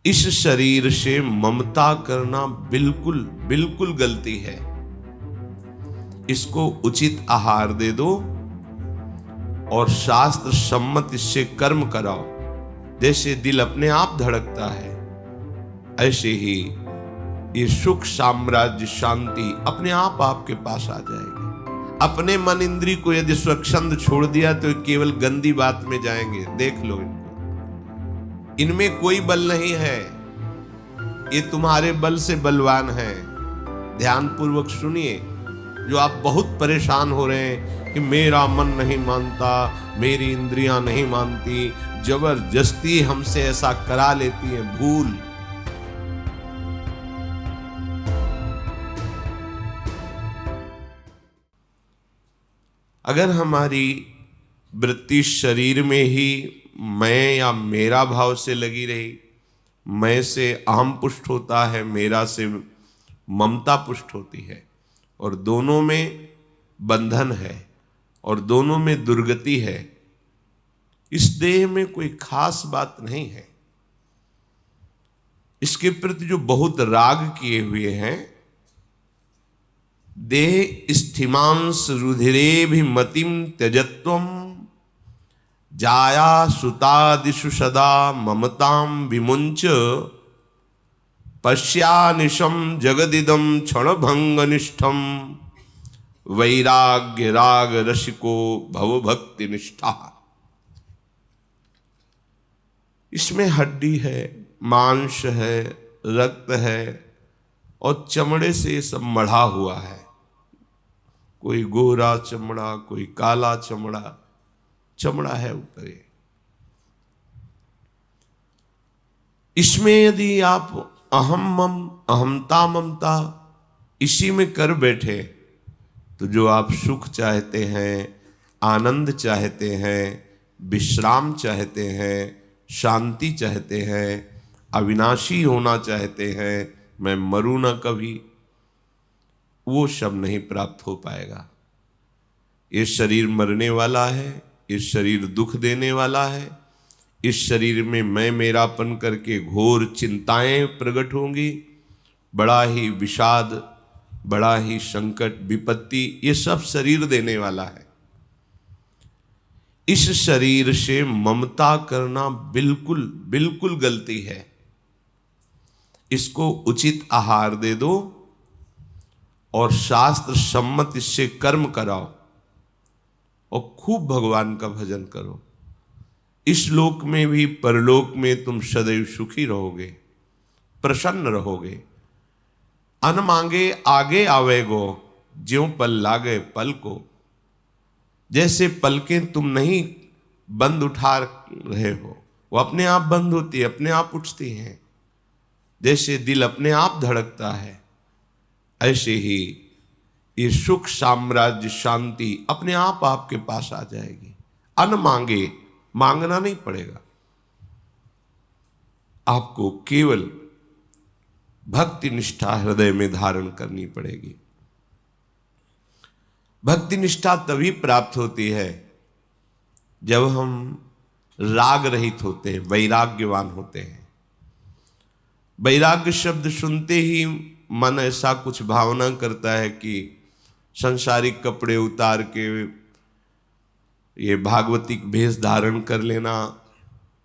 इस शरीर से ममता करना बिल्कुल बिल्कुल गलती है। इसको उचित आहार दे दो और शास्त्र सम्मत इससे कर्म कराओ। जैसे दिल अपने आप धड़कता है, ऐसे ही ये सुख, साम्राज्य, शांति अपने आप आपके पास आ जाएगी। अपने मन इंद्री को यदि स्वच्छंद छोड़ दिया तो केवल गंदी बात में जाएंगे। देख लो इनको, इनमें कोई बल नहीं है, ये तुम्हारे बल से बलवान है। ध्यान पूर्वक सुनिए। जो आप बहुत परेशान हो रहे हैं कि मेरा मन नहीं मानता, मेरी इंद्रियां नहीं मानती, जबरदस्ती हमसे ऐसा करा लेती है, भूल। अगर हमारी वृत्ति शरीर में ही मैं या मेरा भाव से लगी रही, मैं से अहम पुष्ट होता है, मेरा से ममता पुष्ट होती है, और दोनों में बंधन है और दोनों में दुर्गति है। इस देह में कोई खास बात नहीं है। इसके प्रति जो बहुत राग किए हुए हैं, देह स्थिमांस रुधिरे भी मतिम त्यजत्वम जाया सुतादिषु सदा ममताम विमुंच पश्यानिशम जगदिदम क्षणभंग निष्ठम वैराग्य राग रसिको भवभक्ति निष्ठा। इसमें हड्डी है, मांस है, रक्त है और चमड़े से ये सब मढ़ा हुआ है। कोई गोरा चमड़ा, कोई काला चमड़ा, चमड़ा है ऊपर ये। इसमें यदि आप अहम मम, अहमता ममता इसी में कर बैठे तो जो आप सुख चाहते हैं, आनंद चाहते हैं, विश्राम चाहते हैं, शांति चाहते हैं, अविनाशी होना चाहते हैं, मैं मरूं ना कभी, वो सब नहीं प्राप्त हो पाएगा। ये शरीर मरने वाला है, ये शरीर दुख देने वाला है, इस शरीर में मैं मेरापन करके घोर चिंताएं प्रकट होंगी, बड़ा ही विषाद, बड़ा ही संकट, विपत्ति, ये सब शरीर देने वाला है। इस शरीर से ममता करना बिल्कुल बिल्कुल गलती है। इसको उचित आहार दे दो और शास्त्र सम्मत इससे कर्म कराओ और खूब भगवान का भजन करो। इस लोक में भी परलोक में तुम सदैव सुखी रहोगे, प्रसन्न रहोगे। अन मांगे आगे आवेगो, ज्यों पल लागे पल को। जैसे पलकें तुम नहीं बंद उठा रहे हो, वो अपने आप बंद होती है, अपने आप उठती हैं। जैसे दिल अपने आप धड़कता है, ऐसे ही ये सुख, साम्राज्य, शांति अपने आप आपके पास आ जाएगी। अन मांगे, मांगना नहीं पड़ेगा आपको, केवल भक्ति निष्ठा हृदय में धारण करनी पड़ेगी। भक्ति निष्ठा तभी प्राप्त होती है जब हम राग रहित होते हैं, वैराग्यवान होते हैं। वैराग्य शब्द सुनते ही मन ऐसा कुछ भावना करता है कि संसारिक कपड़े उतार के ये भागवतिक भेष धारण कर लेना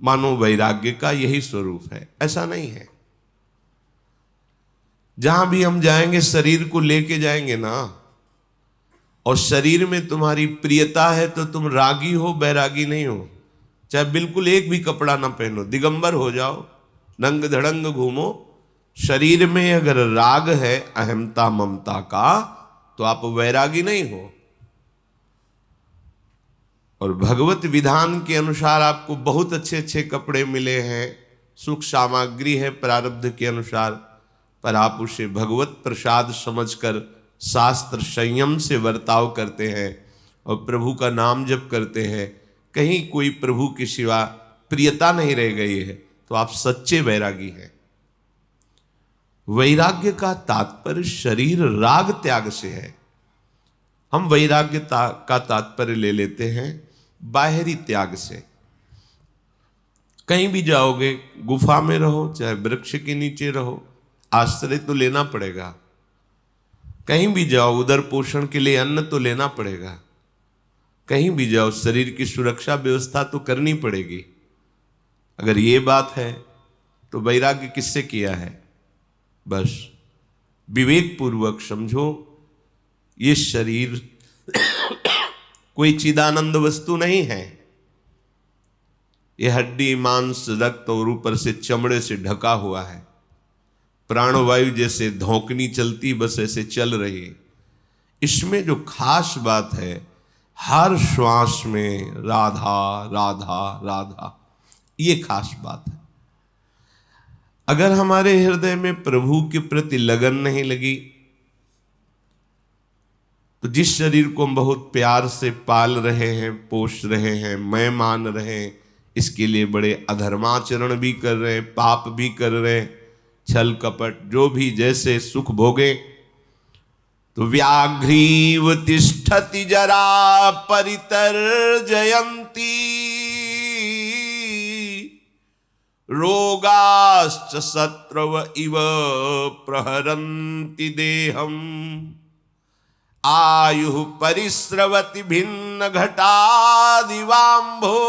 मानो वैराग्य का यही स्वरूप है। ऐसा नहीं है। जहां भी हम जाएंगे शरीर को लेके जाएंगे ना, और शरीर में तुम्हारी प्रियता है तो तुम रागी हो, बैरागी नहीं हो। चाहे बिल्कुल एक भी कपड़ा ना पहनो, दिगंबर हो जाओ, नंग धड़ंग घूमो, शरीर में अगर राग है अहमता ममता का तो आप वैरागी नहीं हो। और भगवत विधान के अनुसार आपको बहुत अच्छे अच्छे कपड़े मिले हैं, सुख सामग्री है प्रारब्ध के अनुसार, पर आप उसे भगवत प्रसाद समझकर शास्त्र संयम से वर्ताव करते हैं और प्रभु का नाम जप करते हैं। कहीं कोई प्रभु के सिवा प्रियता नहीं रह गई है तो आप सच्चे वैरागी हैं। वैराग्य का तात्पर्य शरीर राग त्याग से है। हम वैराग्य का तात्पर्य ले लेते हैं बाहरी त्याग से। कहीं भी जाओगे, गुफा में रहो चाहे वृक्ष के नीचे रहो, आश्रय तो लेना पड़ेगा। कहीं भी जाओ उधर पोषण के लिए अन्न तो लेना पड़ेगा। कहीं भी जाओ शरीर की सुरक्षा व्यवस्था तो करनी पड़ेगी। अगर ये बात है तो वैराग्य किससे किया है? बस विवेक पूर्वक समझो, ये शरीर कोई चिदानंद वस्तु नहीं है। ये हड्डी मांस रक्त और ऊपर से चमड़े से ढका हुआ है। प्राणवायु जैसे धौंकनी चलती बस ऐसे चल रही है। इसमें जो खास बात है, हर श्वास में राधा राधा राधा, ये खास बात है। अगर हमारे हृदय में प्रभु के प्रति लगन नहीं लगी तो जिस शरीर को हम बहुत प्यार से पाल रहे हैं, पोष रहे हैं, मैं मान रहे हैं, इसके लिए बड़े अधर्माचरण भी कर रहे हैं, पाप भी कर रहे हैं, छल कपट जो भी जैसे सुख भोगे, तो व्याघ्रीव तिष्ठति जरा परितर्जयन्ति रोगाश्च शत्रव इव प्रहरन्ति देहम आयु परिस्रवति भिन्न घटादिवाम्भो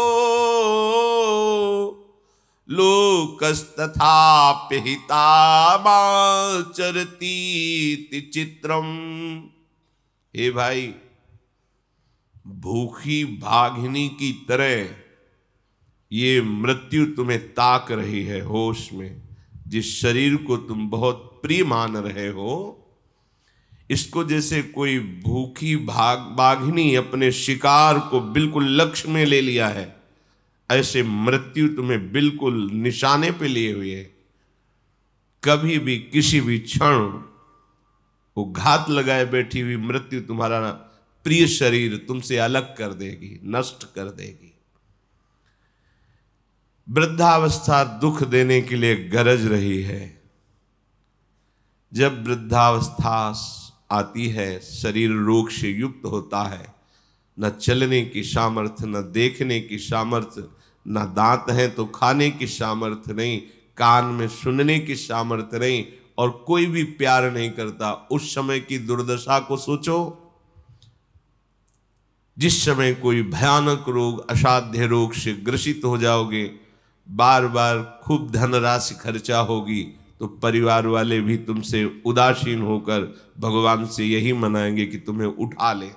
लोकस्तथाप्य हितामाचरतीति चित्रम। हे भाई, भूखी भागिनी की तरह ये मृत्यु तुम्हें ताक रही है होश में। जिस शरीर को तुम बहुत प्रिय मान रहे हो, इसको जैसे कोई भूखी बाघिनी अपने शिकार को बिल्कुल लक्ष्य में ले लिया है, ऐसे मृत्यु तुम्हें बिल्कुल निशाने पे लिए हुए है। कभी भी किसी भी क्षण वो घात लगाए बैठी हुई मृत्यु तुम्हारा प्रिय शरीर तुमसे अलग कर देगी, नष्ट कर देगी। वृद्धावस्था दुख देने के लिए गरज रही है। जब वृद्धावस्था आती है, शरीर रोग से युक्त होता है, न चलने की सामर्थ्य, न देखने की सामर्थ्य, न दांत हैं तो खाने की सामर्थ्य नहीं, कान में सुनने की सामर्थ्य नहीं, और कोई भी प्यार नहीं करता। उस समय की दुर्दशा को सोचो। जिस समय कोई भयानक रोग, असाध्य रोग से ग्रसित हो जाओगे, बार बार खूब धनराशि खर्चा होगी, तो परिवार वाले भी तुमसे उदासीन होकर भगवान से यही मनाएंगे कि तुम्हें उठा ले।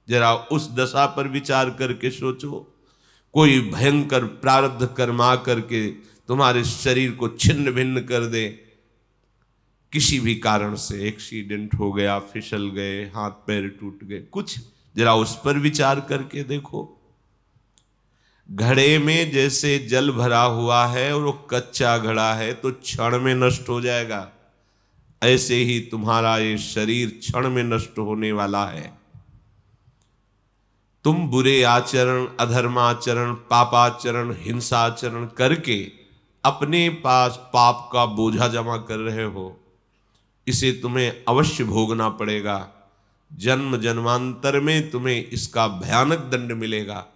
जरा उस दशा पर विचार करके सोचो। कोई भयंकर प्रारब्ध कर्मा करके तुम्हारे शरीर को छिन्न भिन्न कर दे, किसी भी कारण से एक्सीडेंट हो गया, फिसल गए, हाथ पैर टूट गए, कुछ जरा उस पर विचार करके देखो। घड़े में जैसे जल भरा हुआ है और वो कच्चा घड़ा है तो क्षण में नष्ट हो जाएगा, ऐसे ही तुम्हारा ये शरीर क्षण में नष्ट होने वाला है। तुम बुरे आचरण, अधर्माचरण, पापाचरण, हिंसाचरण करके अपने पास पाप का बोझा जमा कर रहे हो। इसे तुम्हें अवश्य भोगना पड़ेगा। जन्म जन्मांतर में तुम्हें इसका भयानक दंड मिलेगा।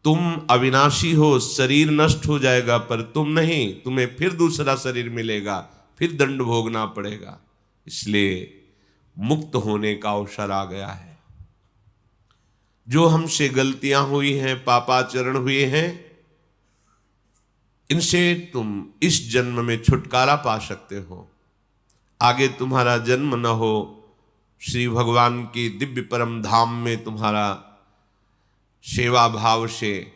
तुम अविनाशी हो, शरीर नष्ट हो जाएगा, पर तुम नहीं, तुम्हें फिर दूसरा शरीर मिलेगा, फिर दंड भोगना पड़ेगा। इसलिए मुक्त होने का अवसर आ गया है। जो हमसे गलतियां हुई हैं, पापाचरण हुए हैं, इनसे तुम इस जन्म में छुटकारा पा सकते हो। आगे तुम्हारा जन्म न हो, श्री भगवान की दिव्य परम धाम में तुम्हारा सेवा भाव से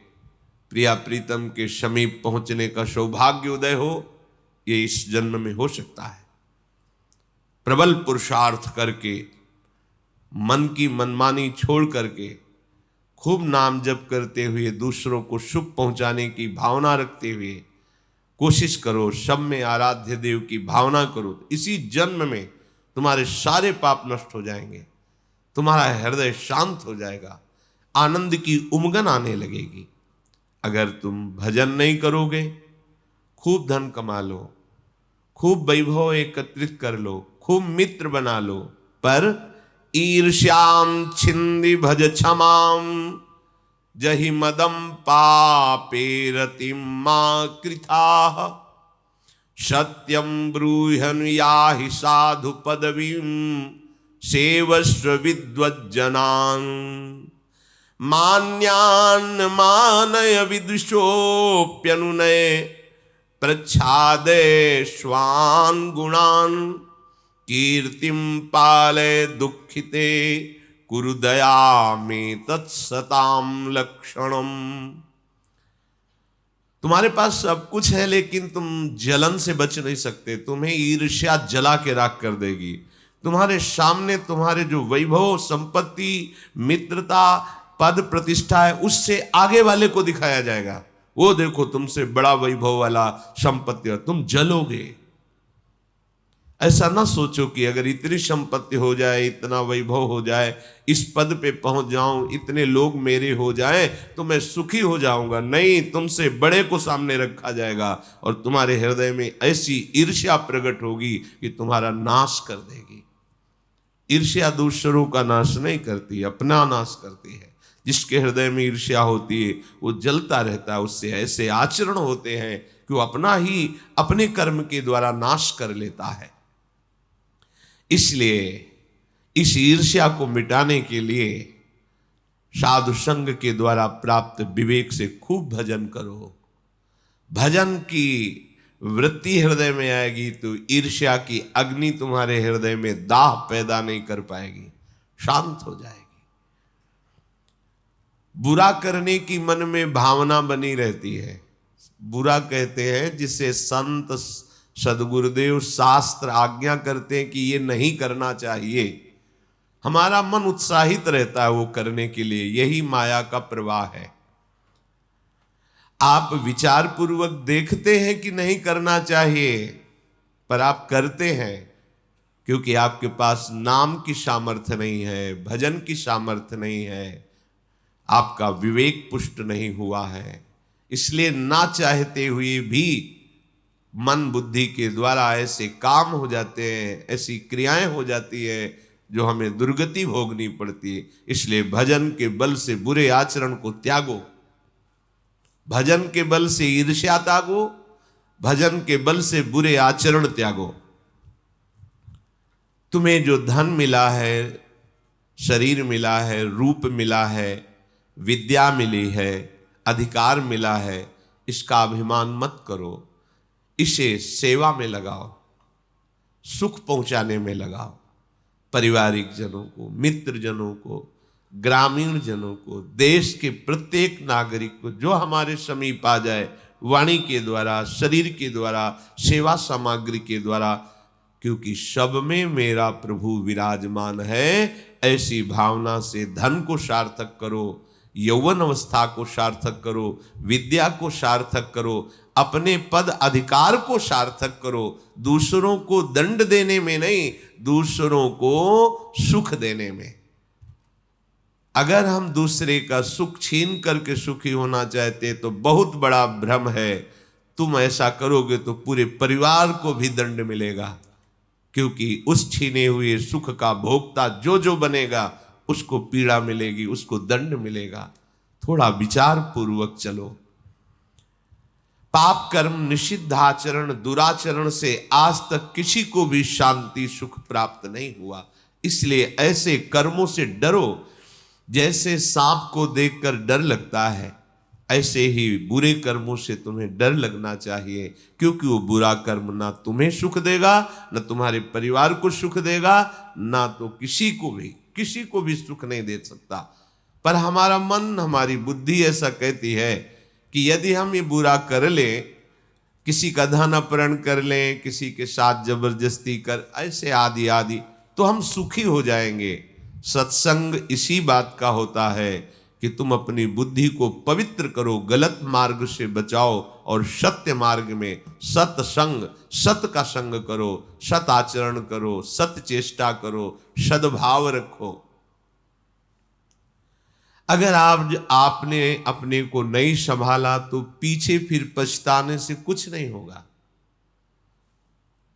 प्रिया प्रीतम के समीप पहुंचने का सौभाग्य उदय हो, ये इस जन्म में हो सकता है। प्रबल पुरुषार्थ करके, मन की मनमानी छोड़ करके, खूब नाम जप करते हुए, दूसरों को सुख पहुंचाने की भावना रखते हुए कोशिश करो, सब में आराध्य देव की भावना करो। इसी जन्म में तुम्हारे सारे पाप नष्ट हो जाएंगे, तुम्हारा हृदय शांत हो जाएगा, आनंद की उमगन आने लगेगी। अगर तुम भजन नहीं करोगे, खूब धन कमा लो, खूब वैभव एकत्रित कर लो, खूब मित्र बना लो, पर ईर्ष्याम छिंदि भज क्षमाम जहि मदम पापे रतिम मा कृताः सत्यम ब्रूहनुयाहि साधु पदवीं सेवस्व विद्वज्जनान् मान्यान् मानय विदुषोऽप्यनुनय प्रच्छादय स्वान् गुणान् कीर्तिं पालय दुःखिते कुरु दया में तत्सताम लक्षणम। तुम्हारे पास सब कुछ है लेकिन तुम जलन से बच नहीं सकते, तुम्हें ईर्ष्या जला के राख कर देगी। तुम्हारे सामने तुम्हारे जो वैभव, संपत्ति, मित्रता, पद, प्रतिष्ठा है, उससे आगे वाले को दिखाया जाएगा, वो देखो तुमसे बड़ा वैभव वाला संपत्ति, और तुम जलोगे। ऐसा ना सोचो कि अगर इतनी संपत्ति हो जाए, इतना वैभव हो जाए, इस पद पे पहुंच जाऊं, इतने लोग मेरे हो जाएं तो मैं सुखी हो जाऊंगा। नहीं, तुमसे बड़े को सामने रखा जाएगा और तुम्हारे हृदय में ऐसी ईर्ष्या प्रकट होगी कि तुम्हारा नाश कर देगी। ईर्ष्या दूसरों का नाश नहीं करती, अपना नाश करती है। जिसके हृदय में ईर्ष्या होती है वो जलता रहता है, उससे ऐसे आचरण होते हैं कि वो अपना ही अपने कर्म के द्वारा नाश कर लेता है। इसलिए इस ईर्ष्या को मिटाने के लिए साधु संग के द्वारा प्राप्त विवेक से खूब भजन करो। भजन की वृत्ति हृदय में आएगी तो ईर्ष्या की अग्नि तुम्हारे हृदय में दाह पैदा नहीं कर पाएगी, शांत हो जाएगी। बुरा करने की मन में भावना बनी रहती है। बुरा कहते हैं जिसे संत सदगुरुदेव शास्त्र आज्ञा करते हैं कि ये नहीं करना चाहिए। हमारा मन उत्साहित रहता है वो करने के लिए, यही माया का प्रवाह है। आप विचार पूर्वक देखते हैं कि नहीं करना चाहिए, पर आप करते हैं क्योंकि आपके पास नाम की सामर्थ्य नहीं है, भजन की सामर्थ्य नहीं है, आपका विवेक पुष्ट नहीं हुआ है। इसलिए ना चाहते हुए भी मन बुद्धि के द्वारा ऐसे काम हो जाते हैं, ऐसी क्रियाएं हो जाती है जो हमें दुर्गति भोगनी पड़ती है। इसलिए भजन के बल से बुरे आचरण को त्यागो, भजन के बल से ईर्ष्या त्यागो, भजन के बल से बुरे आचरण त्यागो। तुम्हें जो धन मिला है, शरीर मिला है, रूप मिला है, विद्या मिली है, अधिकार मिला है, इसका अभिमान मत करो। इसे सेवा में लगाओ, सुख पहुंचाने में लगाओ। पारिवारिक जनों को, मित्र जनों को, ग्रामीण जनों को, देश के प्रत्येक नागरिक को जो हमारे समीप आ जाए, वाणी के द्वारा, शरीर के द्वारा, सेवा सामग्री के द्वारा, क्योंकि सब में मेरा प्रभु विराजमान है, ऐसी भावना से धन को सार्थक करो, यौवन अवस्था को सार्थक करो, विद्या को सार्थक करो, अपने पद अधिकार को सार्थक करो। दूसरों को दंड देने में नहीं, दूसरों को सुख देने में। अगर हम दूसरे का सुख छीन करके सुखी होना चाहते तो बहुत बड़ा भ्रम है। तुम ऐसा करोगे तो पूरे परिवार को भी दंड मिलेगा, क्योंकि उस छीने हुए सुख का भोक्ता जो जो बनेगा उसको पीड़ा मिलेगी, उसको दंड मिलेगा। थोड़ा विचार पूर्वक चलो। पाप कर्म, निषिद्ध आचरण, दुराचरण से आज तक किसी को भी शांति सुख प्राप्त नहीं हुआ। इसलिए ऐसे कर्मों से डरो। जैसे सांप को देखकर डर लगता है, ऐसे ही बुरे कर्मों से तुम्हें डर लगना चाहिए, क्योंकि वो बुरा कर्म ना तुम्हें सुख देगा, ना तुम्हारे परिवार को सुख देगा, ना तो किसी को भी सुख नहीं दे सकता। पर हमारा मन, हमारी बुद्धि ऐसा कहती है कि यदि हम ये बुरा कर लें, किसी का धन अपहरण कर लें, किसी के साथ जबरदस्ती कर, ऐसे आदि आदि, तो हम सुखी हो जाएंगे। सत्संग इसी बात का होता है कि तुम अपनी बुद्धि को पवित्र करो, गलत मार्ग से बचाओ और सत्य मार्ग में सत्संग, सत का संग करो, सत आचरण करो, सत्य चेष्टा करो, सद्भाव रखो। अगर आपने अपने को नहीं संभाला तो पीछे फिर पछताने से कुछ नहीं होगा।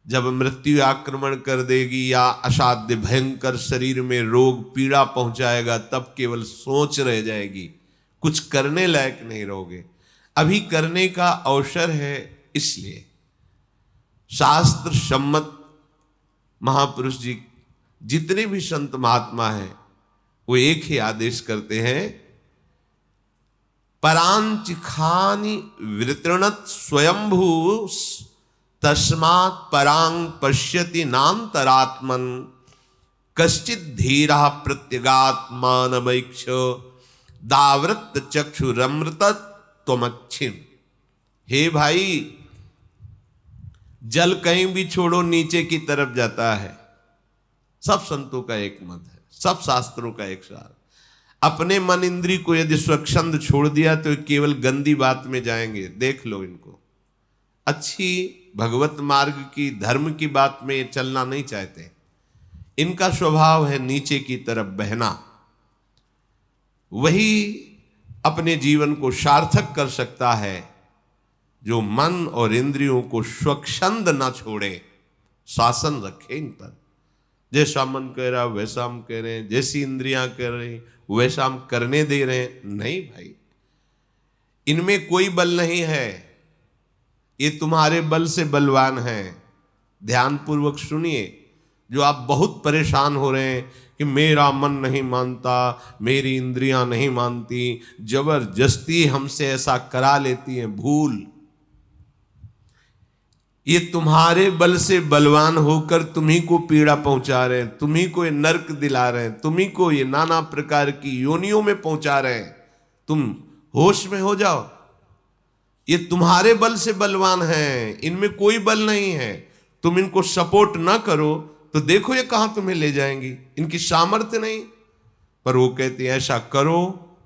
जब मृत्यु आक्रमण कर देगी या असाध्य भयंकर शरीर में रोग पीड़ा पहुंचाएगा, तब केवल सोच रह जाएगी, कुछ करने लायक नहीं रहोगे। अभी करने का अवसर है, इसलिए शास्त्र सम्मत महापुरुष जी जितने भी संत महात्मा हैं वो एक ही आदेश करते हैं, परांचिखानि वितृणत स्वयंभू तस्मात् परांग पश्यति नान्तरात्मन कश्चित धीरा प्रत्यगात्मानमैक्ष दावृत चक्षुरमृत त्वमक्षिम। हे भाई, जल कहीं भी छोड़ो नीचे की तरफ जाता है। सब संतों का एक मत है, सब शास्त्रों का एक सार। अपने मन इंद्री को यदि स्वच्छंद छोड़ दिया तो केवल गंदी बात में जाएंगे। देख लो इनको, अच्छी भगवत मार्ग की धर्म की बात में चलना नहीं चाहते। इनका स्वभाव है नीचे की तरफ बहना। वही अपने जीवन को सार्थक कर सकता है जो मन और इंद्रियों को स्वच्छंद ना छोड़े, शासन रखे इन पर। जैसा मन कह रहा वैसा हम कह रहे हैं, जैसी इंद्रियां कह रही वैसा हम करने दे रहे हैं। नहीं भाई, इनमें कोई बल नहीं है, ये तुम्हारे बल से बलवान है। ध्यानपूर्वक सुनिए। जो आप बहुत परेशान हो रहे हैं कि मेरा मन नहीं मानता, मेरी इंद्रियां नहीं मानती, जबरदस्ती हमसे ऐसा करा लेती हैं, भूल। ये तुम्हारे बल से बलवान होकर तुम्ही को पीड़ा पहुंचा रहे हैं, तुम्ही को ये नर्क दिला रहे हैं, तुम्ही को ये नाना प्रकार की योनियों में पहुंचा रहे हैं। तुम होश में हो जाओ। ये तुम्हारे बल से बलवान हैं, इनमें कोई बल नहीं है। तुम इनको सपोर्ट ना करो तो देखो ये कहां तुम्हें ले जाएंगी। इनकी सामर्थ्य नहीं, पर वो कहती है ऐसा करो,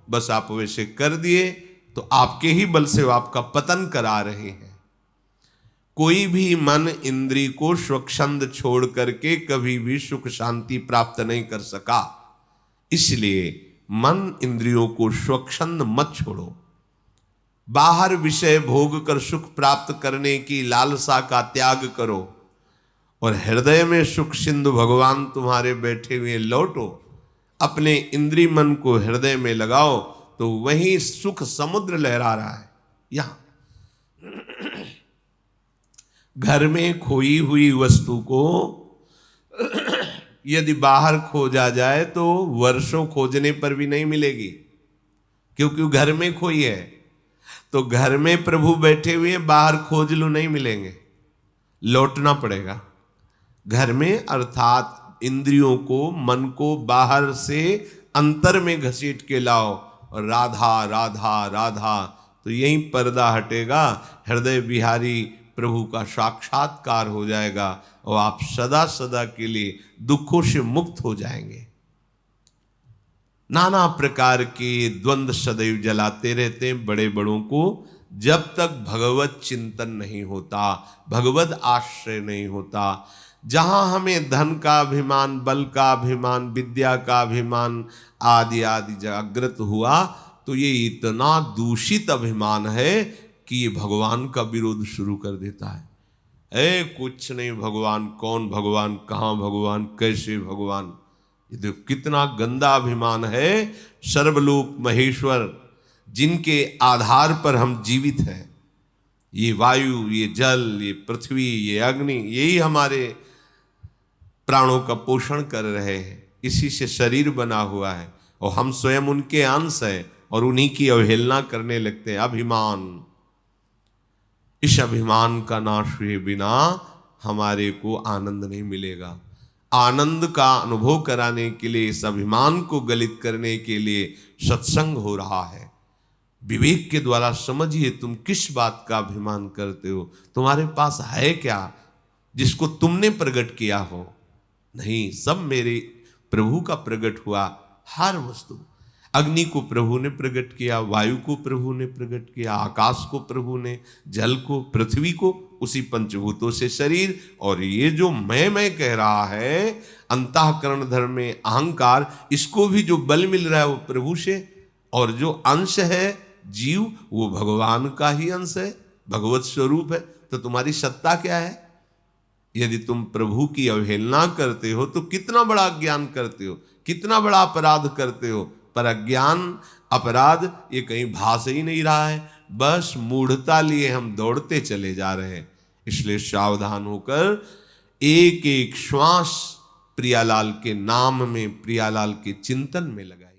बस आप वैसे कर दिए तो आपके ही बल से वो आपका पतन करा रहे हैं। कोई भी मन इंद्री को स्वच्छंद छोड़ करके कभी भी सुख शांति प्राप्त नहीं कर सका। इसलिए मन इंद्रियों को स्वच्छंद मत छोड़ो। बाहर विषय भोग कर सुख प्राप्त करने की लालसा का त्याग करो और हृदय में सुख सिंधु भगवान तुम्हारे बैठे हुए लौटो। अपने इंद्री मन को हृदय में लगाओ तो वहीं सुख समुद्र लहरा रहा है। यहां घर में खोई हुई वस्तु को यदि बाहर खोजा जाए तो वर्षों खोजने पर भी नहीं मिलेगी, क्योंकि घर में खोई है। तो घर में प्रभु बैठे हुए, बाहर खोज लो नहीं मिलेंगे, लौटना पड़ेगा। घर में अर्थात इंद्रियों को, मन को बाहर से अंतर में घसीट के लाओ और राधा राधा राधा, तो यही पर्दा हटेगा, हृदय बिहारी प्रभु का साक्षात्कार हो जाएगा और आप सदा सदा के लिए दुखों से मुक्त हो जाएंगे। नाना प्रकार के द्वंद्व सदैव जलाते रहते हैं बड़े बड़ों को, जब तक भगवत चिंतन नहीं होता, भगवत आश्रय नहीं होता। जहां हमें धन का अभिमान, बल का अभिमान, विद्या का अभिमान आदि आदि जागृत हुआ, तो ये इतना दूषित अभिमान है कि ये भगवान का विरोध शुरू कर देता है। कुछ नहीं भगवान, कौन भगवान, कहाँ भगवान, कैसे भगवान। ये देखो कितना गंदा अभिमान है। सर्वलोक महेश्वर जिनके आधार पर हम जीवित हैं, ये वायु, ये जल, ये पृथ्वी, ये अग्नि, यही हमारे प्राणों का पोषण कर रहे हैं। इसी से शरीर बना हुआ है और हम स्वयं उनके अंश हैं और उन्हीं की अवहेलना करने लगते हैं। अभिमान, इस अभिमान का नाश हुए बिना हमारे को आनंद नहीं मिलेगा। आनंद का अनुभव कराने के लिए, इस अभिमान को गलित करने के लिए सत्संग हो रहा है। विवेक के द्वारा समझिए तुम किस बात का अभिमान करते हो। तुम्हारे पास है क्या जिसको तुमने प्रकट किया हो? नहीं, सब मेरे प्रभु का प्रकट हुआ। हर वस्तु, अग्नि को प्रभु ने प्रकट किया, वायु को प्रभु ने प्रकट किया, आकाश को प्रभु ने, जल को, पृथ्वी को, उसी पंचभूतों से शरीर। और ये जो मैं कह रहा है, अंतःकरण धर्म में अहंकार, इसको भी जो बल मिल रहा है वो प्रभु से। और जो अंश है जीव, वो भगवान का ही अंश है, भगवत स्वरूप है। तो तुम्हारी सत्ता क्या है? यदि तुम प्रभु की अवहेलना करते हो तो कितना बड़ा ज्ञान करते हो, कितना बड़ा अपराध करते हो। पर अज्ञान अपराध ये कहीं भास ही नहीं रहा है, बस मूढ़ता लिए हम दौड़ते चले जा रहे हैं। इसलिए सावधान होकर एक एक श्वास प्रियालाल के नाम में, प्रियालाल के चिंतन में लगाए।